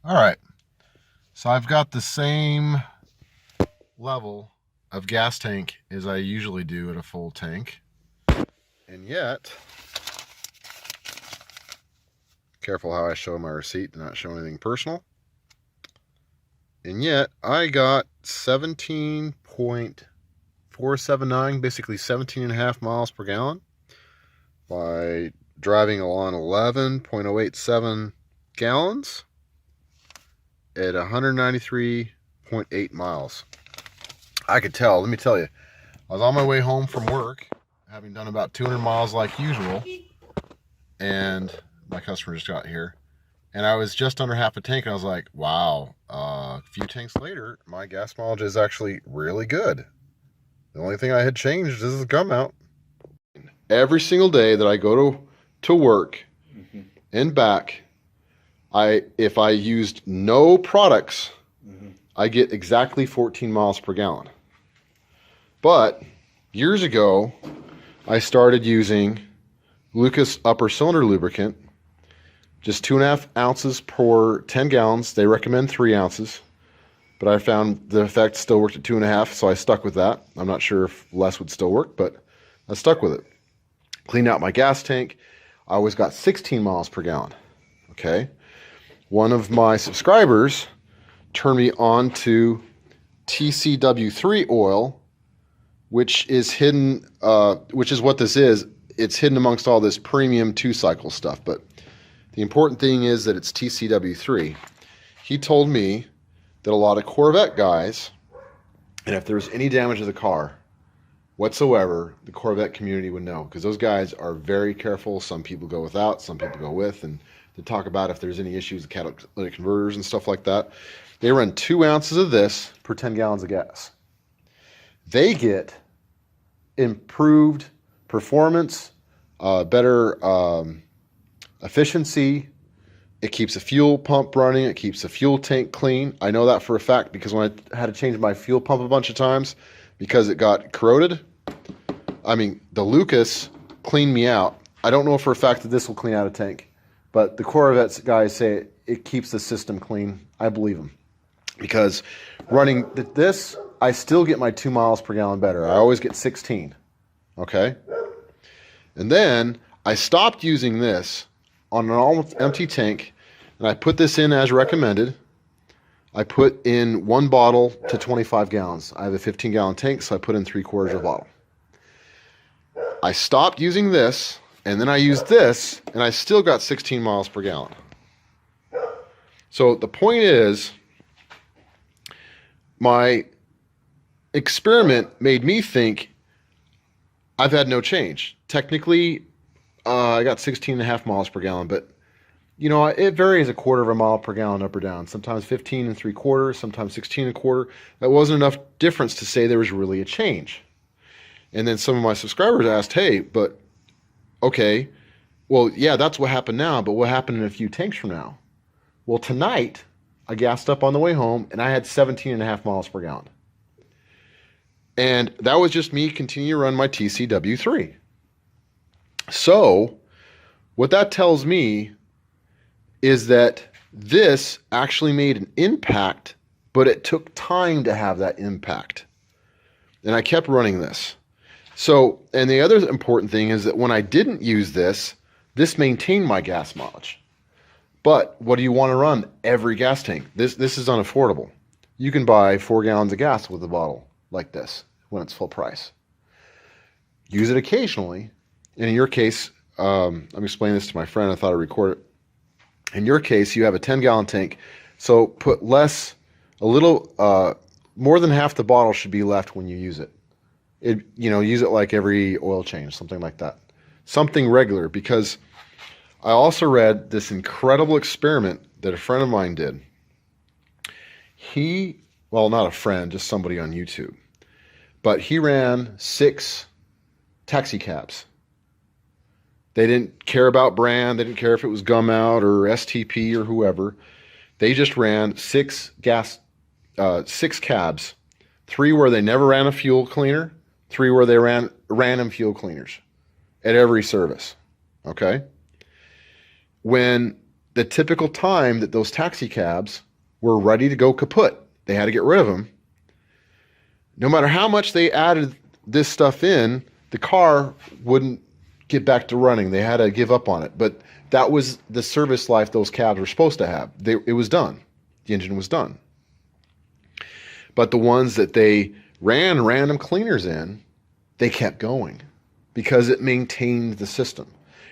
All right, so I've got the same level of gas tank as I usually do at a full tank. And yet, careful how I show my receipt to not show anything personal. And yet, I got 17.479, basically 17 and a half miles per gallon by driving along 11.087 gallons at 193.8 miles. I could tell, let me tell you, I was on my way home from work, having done about 200 miles like usual, and my customer just got here, and I was just under half a tank, and I was like, wow, a few tanks later, my gas mileage is actually really good. The only thing I had changed is the Gumout. Every single day that I go to work and back, if I used no products, I get exactly 14 miles per gallon. But years ago, I started using Lucas upper cylinder lubricant, just 2.5 ounces per 10 gallons. They recommend 3 ounces, but I found the effect still worked at 2.5, so I stuck with that. I'm not sure if less would still work, but I stuck with it. Cleaned out my gas tank. I always got 16 miles per gallon. Okay. One of my subscribers turned me on to TCW3 oil, which is hidden, which is what this is. It's hidden amongst all this premium 2-cycle stuff, but the important thing is that it's TCW3. He told me that a lot of Corvette guys, and if there was any damage to the car whatsoever, the Corvette community would know, because those guys are very careful. Some people go without, some people go with, and to talk about if there's any issues with catalytic converters and stuff like that. They run 2 ounces of this per 10 gallons of gas. They get improved performance, better efficiency. It keeps the fuel pump running. It keeps the fuel tank clean. I know that for a fact because when I had to change my fuel pump a bunch of times because it got corroded, I mean, the Lucas cleaned me out. I don't know for a fact that this will clean out a tank, but the Corvette guys say it keeps the system clean. I believe them because running this, I still get my 2 miles per gallon better. I always get 16. Okay. And then I stopped using this on an almost empty tank, and I put this in as recommended. I put in 1 bottle to 25 gallons. I have a 15-gallon tank, so I put in 3/4 of a bottle. I stopped using this, and then I used this, and I still got 16 miles per gallon. So the point is, my experiment made me think I've had no change. Technically, I got 16.5 miles per gallon, but you know, it varies 1/4 of a mile per gallon up or down. Sometimes 15 3/4, sometimes 16 1/4. That wasn't enough difference to say there was really a change. And then some of my subscribers asked, hey, but okay, well, yeah, that's what happened now, but what happened in a few tanks from now? Well, tonight, I gassed up on the way home, and I had 17.5 miles per gallon. And that was just me continuing to run my TCW3. So, what that tells me is that this actually made an impact, but it took time to have that impact. And I kept running this. So, and the other important thing is that when I didn't use this, this maintained my gas mileage. But what do you want to run every gas tank? This is unaffordable. You can buy 4 gallons of gas with a bottle like this when it's full price. Use it occasionally. And in your case, I'm explaining this to my friend. I thought I'd record it. In your case, you have a 10-gallon tank. So put less, a little, more than half the bottle should be left when you use it. Use it like every oil change, something like that. Something regular, because I also read this incredible experiment that a friend of mine did. Well, not a friend, just somebody on YouTube. But he ran 6 taxi cabs. They didn't care about brand. They didn't care if it was Gumout or STP or whoever. They just ran 6 cabs. 3 where they never ran a fuel cleaner. 3 where they ran random fuel cleaners at every service. Okay? When the typical time that those taxi cabs were ready to go kaput, they had to get rid of them. No matter how much they added this stuff in, the car wouldn't get back to running. They had to give up on it. But that was the service life those cabs were supposed to have. It was done. The engine was done. But the ones that they ran random cleaners in, they kept going because it maintained the system.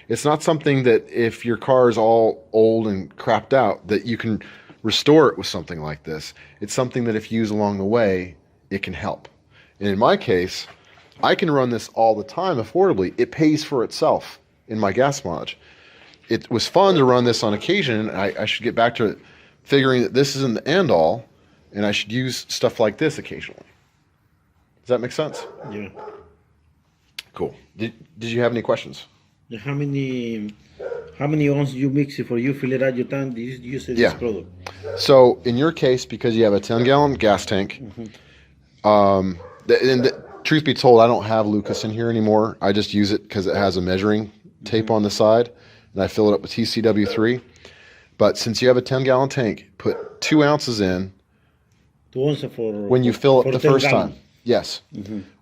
It's not something that if your car is all old and crapped out that you can restore it with something like this. It's something that if used along the way, it can help. And in my case, I can run this all the time affordably. It pays for itself in my gas mileage. It was fun to run this on occasion. I should get back to figuring that this isn't the end all, and I should use stuff like this occasionally. Does that make sense? Yeah. Cool. Did you have any questions? How many ounces you mix it for you fill it out your tank? Do you use this product? So in your case, because you have a 10-gallon gas tank, truth be told, I don't have Lucas in here anymore. I just use it because it has a measuring tape on the side, and I fill it up with TCW3. But since you have a 10-gallon tank, put 2 ounces in. 2 ounces for when you fill it the first time. Yes.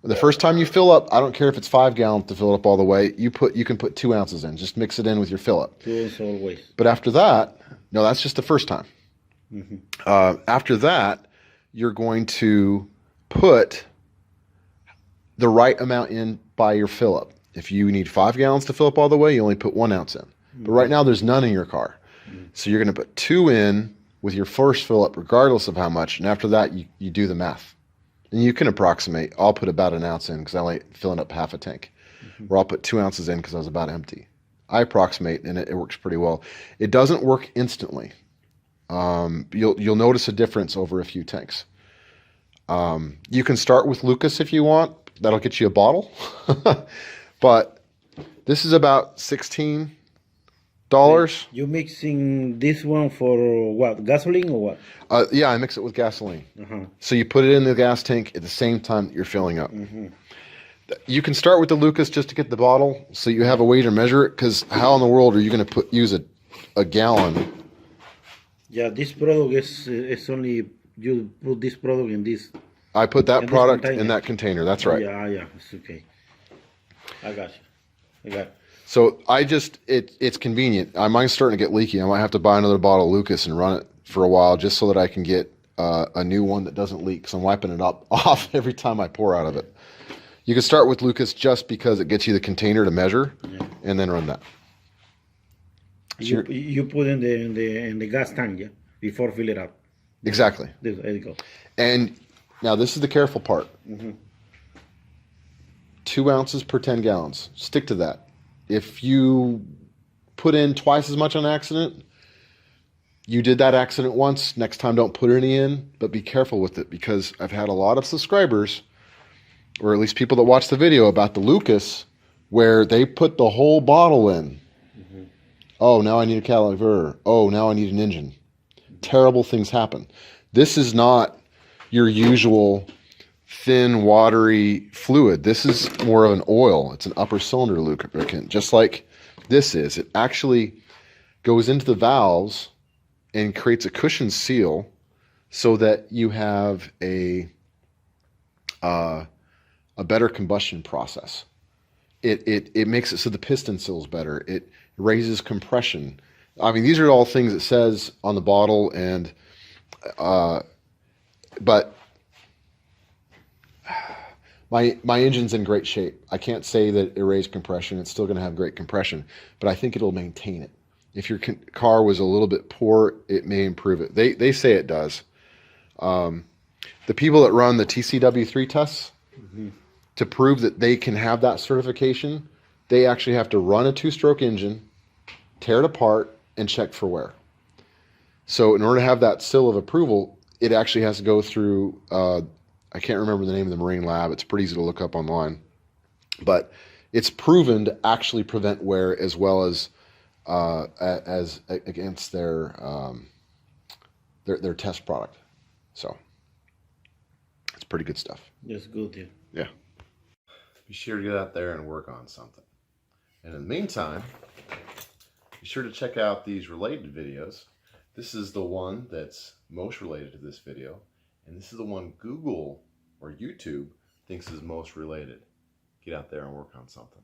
The first time you fill up, I don't care if it's 5 gallons to fill it up all the way. You can put 2 ounces in. Just mix it in with your fill up. 2 ounces always. But after that, no, that's just the first time. After that, you're going to put the right amount in by your fill up. If you need 5 gallons to fill up all the way, you only put 1 ounce in. But right now there's none in your car. So you're going to put 2 in with your first fill up regardless of how much. And after that, you do the math. And you can approximate. I'll put about 1 ounce in because I only filling up half a tank. Or I'll put 2 ounces in because I was about empty. I approximate, and it works pretty well. It doesn't work instantly. You'll notice a difference over a few tanks. You can start with Lucas if you want. That'll get you a bottle. But this is about $16. You mixing this one for what? Gasoline or what? Yeah, I mix it with gasoline. So you put it in the gas tank at the same time that you're filling up. You can start with the Lucas just to get the bottle so you have a way to measure it, because how in the world are you going to use a gallon? Yeah, this product is only, you put this product in this. I put that product in that container. That's right. Yeah, it's okay. I got you. So it's convenient. Mine's starting to get leaky. I might have to buy another bottle of Lucas and run it for a while just so that I can get a new one that doesn't leak. So I'm wiping it off every time I pour out of it. You can start with Lucas just because it gets you the container to measure, and then run that. So you put in the gas tank, yeah, before fill it up. Exactly. There you go. And now this is the careful part. 2 ounces per 10 gallons. Stick to that. If you put in twice as much on accident, you did that accident once, next time don't put any in, but be careful with it, because I've had a lot of subscribers, or at least people that watch the video about the Lucas, where they put the whole bottle in. Oh, now I need a caliper. Oh, now I need an engine. Terrible things happen. This is not your usual thin, watery fluid. This is more of an oil. It's an upper cylinder lubricant, just like this is. It actually goes into the valves and creates a cushion seal so that you have a better combustion process. It makes it so the piston seals better. It raises compression. I mean, these are all things it says on the bottle, and but my engine's in great shape. I can't say that it raised compression. It's still going to have great compression, but I think it'll maintain it. If your car was a little bit poor, it may improve it. They say it does. The people that run the TCW3 tests, to prove that they can have that certification, they actually have to run a 2-stroke engine, tear it apart, and check for wear. So in order to have that seal of approval, it actually has to go through, I can't remember the name of the marine lab. It's pretty easy to look up online. But it's proven to actually prevent wear as well as against their test product. So it's pretty good stuff. That's good, yeah. Yeah. Be sure to get out there and work on something. And in the meantime, Be sure to check out these related videos. This is the one that's most related to this video, and this is the one Google or YouTube thinks is most related. Get out there and work on something.